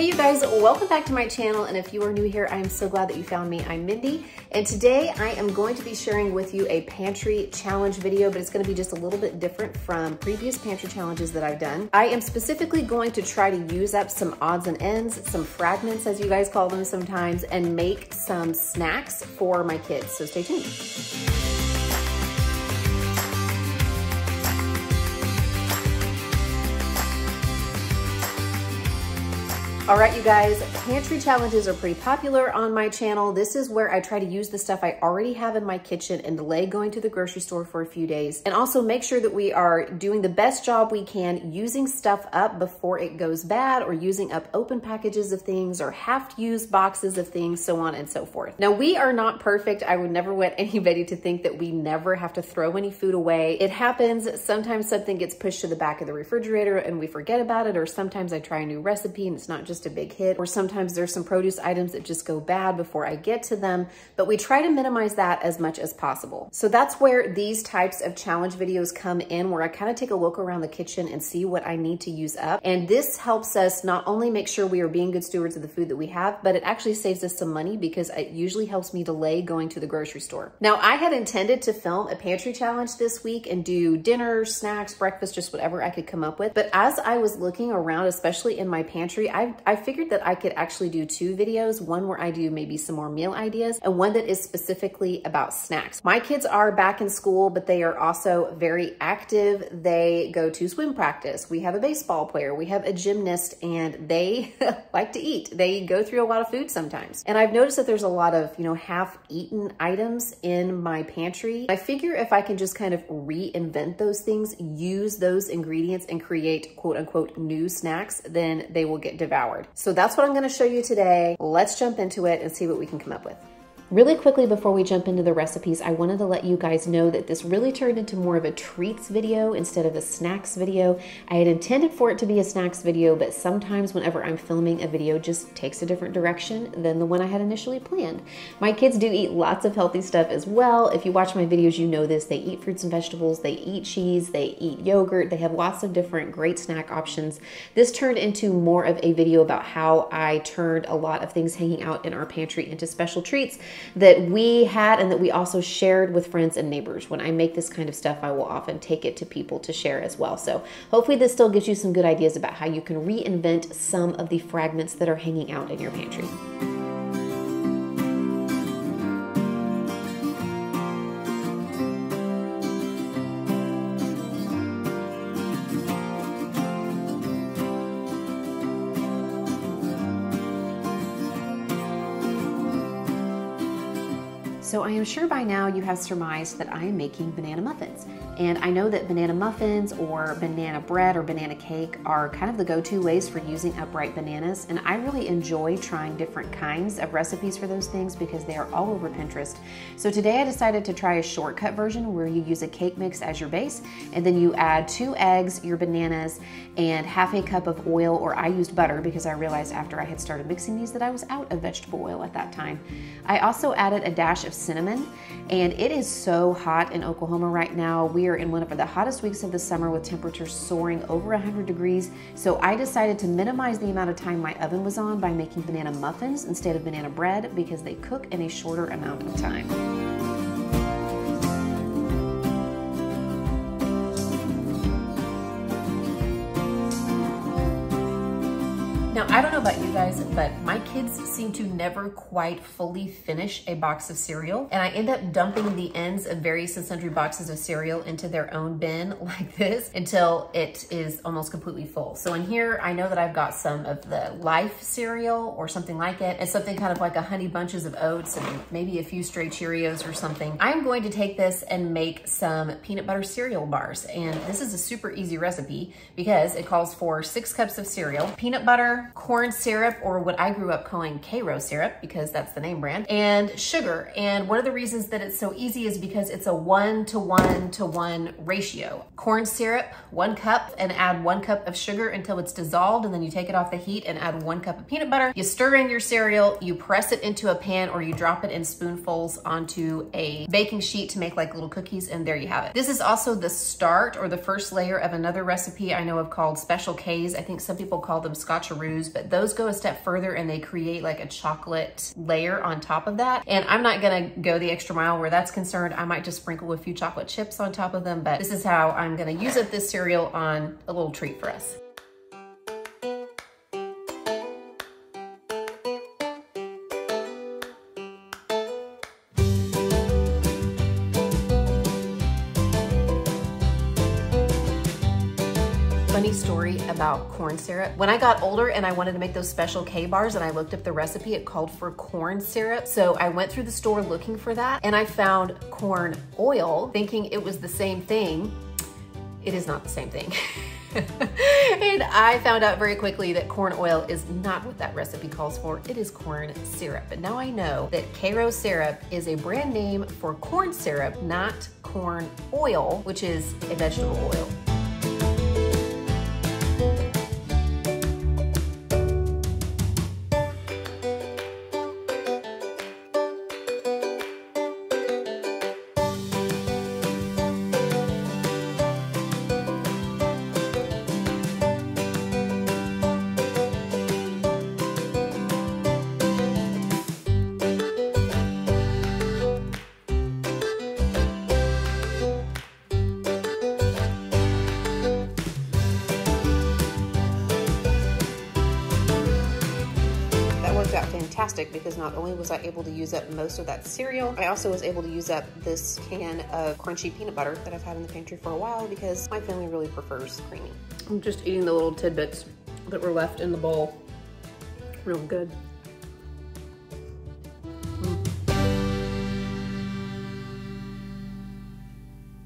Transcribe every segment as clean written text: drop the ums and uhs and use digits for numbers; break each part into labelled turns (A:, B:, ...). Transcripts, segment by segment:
A: Hey you guys, welcome back to my channel, and if you are new here, I am so glad that you found me. I'm Mindy, and today I am going to be sharing with you a pantry challenge video, but it's going to be just a little bit different from previous pantry challenges that I've done. I am specifically going to try to use up some odds and ends, some fragments as you guys call them sometimes, and make some snacks for my kids, so stay tuned. All right, you guys, pantry challenges are pretty popular on my channel. This is where I try to use the stuff I already have in my kitchen and delay going to the grocery store for a few days. And also make sure that we are doing the best job we can using stuff up before it goes bad, or using up open packages of things or half-used boxes of things, so on and so forth. Now, we are not perfect. I would never want anybody to think that we never have to throw any food away. It happens. Sometimes something gets pushed to the back of the refrigerator and we forget about it, or sometimes I try a new recipe and it's not just a big hit, or sometimes there's some produce items that just go bad before I get to them, but we try to minimize that as much as possible. So that's where these types of challenge videos come in, where I kind of take a look around the kitchen and see what I need to use up. And this helps us not only make sure we are being good stewards of the food that we have, but it actually saves us some money because it usually helps me delay going to the grocery store. Now, I had intended to film a pantry challenge this week and do dinner, snacks, breakfast, just whatever I could come up with. But as I was looking around, especially in my pantry, I figured that I could actually do two videos, one where I do maybe some more meal ideas and one that is specifically about snacks. My kids are back in school, but they are also very active. They go to swim practice. We have a baseball player, we have a gymnast, and they like to eat. They go through a lot of food sometimes. And I've noticed that there's a lot of, half-eaten items in my pantry. I figure if I can just kind of reinvent those things, use those ingredients and create quote unquote new snacks, then they will get devoured. So that's what I'm gonna show you today. Let's jump into it and see what we can come up with. Really quickly before we jump into the recipes, I wanted to let you guys know that this really turned into more of a treats video instead of a snacks video. I had intended for it to be a snacks video, but sometimes whenever I'm filming a video, it just takes a different direction than the one I had initially planned. My kids do eat lots of healthy stuff as well. If you watch my videos, you know this. They eat fruits and vegetables, they eat cheese, they eat yogurt, they have lots of different great snack options. This turned into more of a video about how I turned a lot of things hanging out in our pantry into special treats that we had and that we also shared with friends and neighbors. When I make this kind of stuff, I will often take it to people to share as well. So hopefully this still gives you some good ideas about how you can reinvent some of the fragments that are hanging out in your pantry. So I am sure by now you have surmised that I am making banana muffins. And I know that banana muffins or banana bread or banana cake are kind of the go-to ways for using upright bananas. And I really enjoy trying different kinds of recipes for those things because they are all over Pinterest. So today I decided to try a shortcut version where you use a cake mix as your base, and then you add 2 eggs, your bananas, and half a cup of oil, or I used butter because I realized after I had started mixing these that I was out of vegetable oil at that time. I also added a dash of cinnamon, and it is so hot in Oklahoma right now. We are in one of the hottest weeks of the summer with temperatures soaring over 100 degrees. So I decided to minimize the amount of time my oven was on by making banana muffins instead of banana bread because they cook in a shorter amount of time. Now, I don't know about you guys, but my kids seem to never quite fully finish a box of cereal. And I end up dumping the ends of various and sundry boxes of cereal into their own bin like this until it is almost completely full. So in here, I know that I've got some of the Life cereal or something like it, and something kind of like a Honey Bunches of Oats and maybe a few stray Cheerios or something. I'm going to take this and make some peanut butter cereal bars. And this is a super easy recipe because it calls for 6 cups of cereal, peanut butter, corn syrup, or what I grew up calling Karo syrup because that's the name brand, and sugar. And one of the reasons that it's so easy is because it's a 1:1:1 ratio. Corn syrup, 1 cup, and add 1 cup of sugar until it's dissolved, and then you take it off the heat and add 1 cup of peanut butter. You stir in your cereal, you press it into a pan, or you drop it in spoonfuls onto a baking sheet to make like little cookies, and there you have it. This is also the start or the first layer of another recipe I know of called Special K's. I think some people call them Scotcheroos, but those go a step step further and they create like a chocolate layer on top of that. And I'm not gonna go the extra mile where that's concerned. I might just sprinkle a few chocolate chips on top of them, but this is how I'm gonna use up this cereal on a little treat for us. Funny story about corn syrup. When I got older and I wanted to make those special K-bars and I looked up the recipe, it called for corn syrup. So I went through the store looking for that and I found corn oil thinking it was the same thing. It is not the same thing. And I found out very quickly that corn oil is not what that recipe calls for. It is corn syrup. And now I know that Karo syrup is a brand name for corn syrup, not corn oil, which is a vegetable oil. Out fantastic because not only was I able to use up most of that cereal, I also was able to use up this can of crunchy peanut butter that I've had in the pantry for a while because my family really prefers creamy. I'm just eating the little tidbits that were left in the bowl. Real good.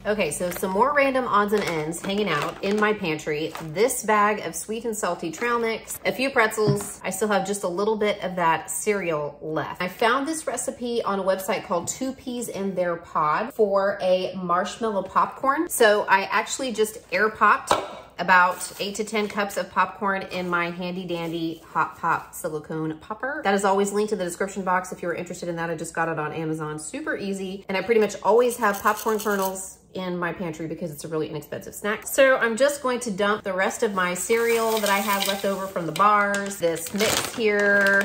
A: Okay, so some more random odds and ends hanging out in my pantry. This bag of sweet and salty trail mix, a few pretzels. I still have just a little bit of that cereal left. I found this recipe on a website called 2 Peas in Their Pod for a marshmallow popcorn. So I actually just air popped about 8 to 10 cups of popcorn in my handy dandy Hot Pop silicone popper. That is always linked in the description box if you're interested in that. I just got it on Amazon, super easy. And I pretty much always have popcorn kernels in my pantry because it's a really inexpensive snack. So I'm just going to dump the rest of my cereal that I had left over from the bars, this mix here,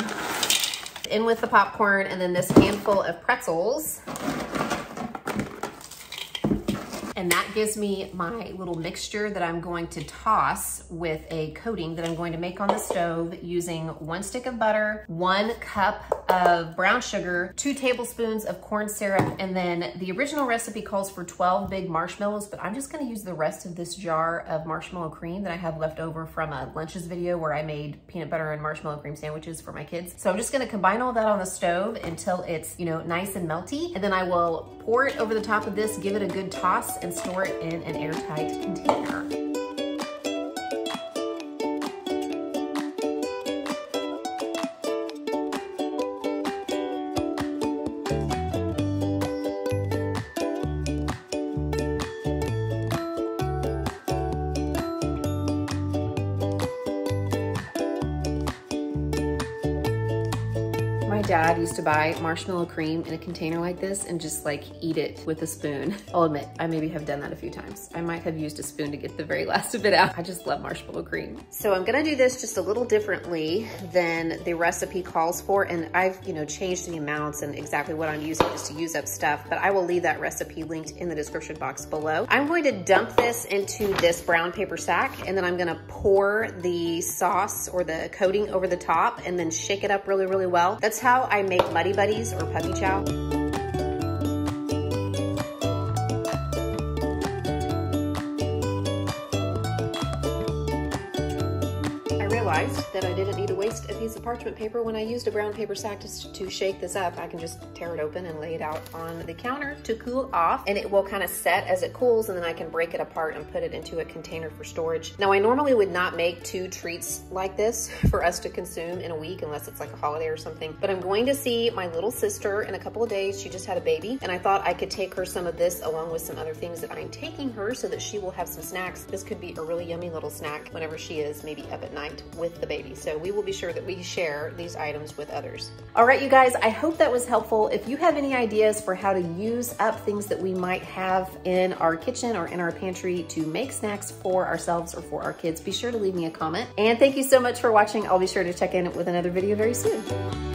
A: in with the popcorn, and then this handful of pretzels. And that gives me my little mixture that I'm going to toss with a coating that I'm going to make on the stove using 1 stick of butter, 1 cup of brown sugar, 2 tablespoons of corn syrup, and then the original recipe calls for 12 big marshmallows, but I'm just gonna use the rest of this jar of marshmallow cream that I have left over from a lunches video where I made peanut butter and marshmallow cream sandwiches for my kids. So I'm just gonna combine all that on the stove until it's, nice and melty, and then I will pour it over the top of this, give it a good toss, and store it in an airtight container. My dad used to buy marshmallow cream in a container like this and just like eat it with a spoon. I'll admit, I maybe have done that a few times. I might have used a spoon to get the very last of it out. I just love marshmallow cream. So I'm gonna do this just a little differently than the recipe calls for. And I've, changed the amounts and exactly what I'm using just to use up stuff, but I will leave that recipe linked in the description box below. I'm going to dump this into this brown paper sack, and then I'm gonna pour the sauce or the coating over the top and then shake it up really, really well. That's how I make Muddy Buddies or puppy chow. Realized that I didn't need to waste a piece of parchment paper when I used a brown paper sack to shake this up. I can just tear it open and lay it out on the counter to cool off, and it will kind of set as it cools, and then I can break it apart and put it into a container for storage. Now, I normally would not make 2 treats like this for us to consume in a week unless it's like a holiday or something, but I'm going to see my little sister in a couple of days. She just had a baby, and I thought I could take her some of this along with some other things that I'm taking her so that she will have some snacks. This could be a really yummy little snack whenever she is maybe up at night with the baby. So we will be sure that we share these items with others. All right, you guys, I hope that was helpful. If you have any ideas for how to use up things that we might have in our kitchen or in our pantry to make snacks for ourselves or for our kids, be sure to leave me a comment. And thank you so much for watching. I'll be sure to check in with another video very soon.